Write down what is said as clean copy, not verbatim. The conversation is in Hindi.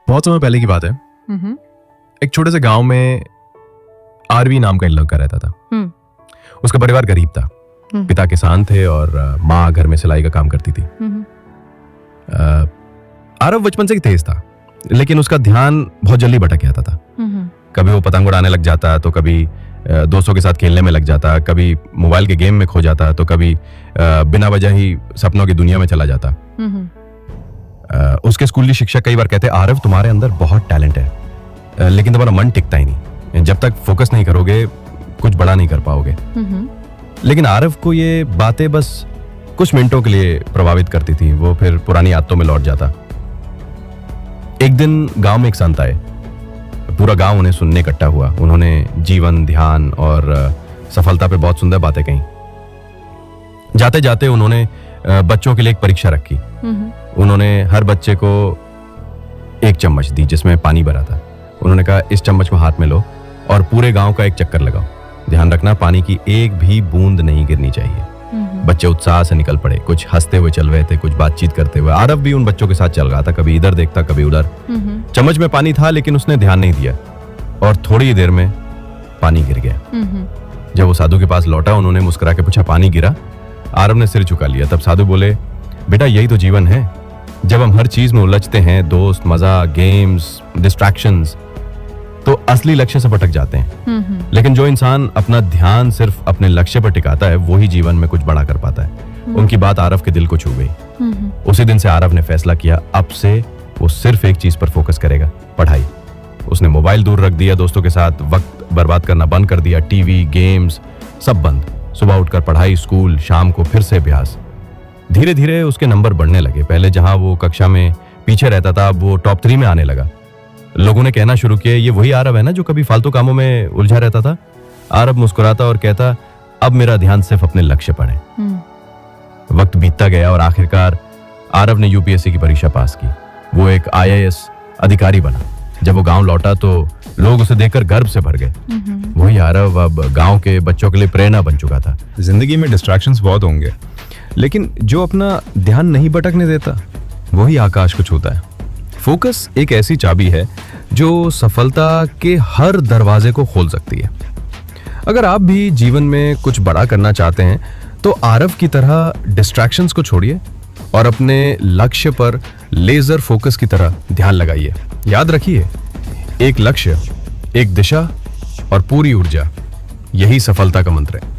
बहुत समय पहले की बात है। एक छोटे से गांव में आरवी नाम का एक लड़का रहता था। उसका परिवार गरीब था। पिता किसान थे और माँ घर में सिलाई का काम करती थी। आरव बचपन से ही तेज था, लेकिन उसका ध्यान बहुत जल्दी भटक जाता था। कभी वो पतंग उड़ाने लग जाता, तो कभी दोस्तों के साथ खेलने में लग जाता, कभी मोबाइल के गेम में खो जाता, तो कभी बिना वजह ही सपनों की दुनिया में चला जाता। उसके स्कूली शिक्षक कई बार कहते, आरव तुम्हारे अंदर बहुत टैलेंट है, लेकिन तुम्हारा मन टिकता ही नहीं। जब तक फोकस नहीं करोगे कुछ बड़ा नहीं कर पाओगे। लेकिन आरव को ये बातें बस कुछ मिनटों के लिए प्रभावित करती थी। वो फिर पुरानी आदतों में लौट जाता। एक दिन गांव में एक संत आए। पूरा गांव उन्हें सुनने इकट्ठा हुआ। उन्होंने जीवन, ध्यान और सफलता पे बहुत सुंदर बातें कही। जाते जाते उन्होंने बच्चों के लिए एक परीक्षा रखी। उन्होंने हर बच्चे को एक चम्मच दी जिसमें पानी भरा था। उन्होंने कहा, इस चम्मच में हाथ में लो और पूरे गांव का एक चक्कर लगाओ। ध्यान रखना, पानी की एक भी बूंद नहीं गिरनी चाहिए। बच्चे उत्साह से निकल पड़े। कुछ हंसते हुए चल रहे थे, कुछ बातचीत करते हुए। आरव भी उन बच्चों के साथ चल रहा था, कभी इधर देखता कभी उधर। चम्मच में पानी था, लेकिन उसने ध्यान नहीं दिया और थोड़ी ही देर में पानी गिर गया। जब वो साधु के पास लौटा, उन्होंने मुस्कुरा के पूछा, पानी गिरा? आरव ने सिर झुका लिया। तब साधु बोले, बेटा यही तो जीवन है। जब हम हर चीज में उलझते हैं, दोस्त, मजा, गेम्स, डिस्ट्रैक्शंस, तो असली लक्ष्य से भटक जाते हैं। लेकिन जो इंसान अपना ध्यान सिर्फ अपने लक्ष्य पर टिकाता है, वो ही जीवन में कुछ बड़ा कर पाता है। उनकी बात आरव के दिल को छू गई। उसी दिन से आरव ने फैसला किया, अब से वो सिर्फ एक चीज पर फोकस करेगा, पढ़ाई। उसने मोबाइल दूर रख दिया, दोस्तों के साथ वक्त बर्बाद करना बंद कर दिया, टीवी, गेम्स सब बंद। सुबह उठकर पढ़ाई, स्कूल, शाम को फिर से अभ्यास। धीरे धीरे उसके नंबर बढ़ने लगे। पहले जहां वो कक्षा में पीछे रहता था, अब वो टॉप 3 में आने लगा। लोगों ने कहना शुरू किया, ये वही आरव है ना जो कभी फालतू कामों में उलझा रहता था। आरव मुस्कुराता और कहता, अब मेरा ध्यान सिर्फ अपने लक्ष्य पर है। वक्त बीतता गया और आखिरकार आरव ने यूपीएससी की परीक्षा पास की। वो एक IAS अधिकारी बना। जब वो गांव लौटा तो लोग उसे देखकर गर्व से भर गए। वही आरव अब गांव के बच्चों के लिए प्रेरणा बन चुका था। जिंदगी में डिस्ट्रैक्शंस बहुत होंगे, लेकिन जो अपना ध्यान नहीं भटकने देता, वही आकाश को छूता है। फोकस एक ऐसी चाबी है जो सफलता के हर दरवाजे को खोल सकती है। अगर आप भी जीवन में कुछ बड़ा करना चाहते हैं, तो आरव की तरह डिस्ट्रैक्शंस को छोड़िए और अपने लक्ष्य पर लेजर फोकस की तरह ध्यान लगाइए। याद रखिए, एक लक्ष्य, एक दिशा और पूरी ऊर्जा, यही सफलता का मंत्र है।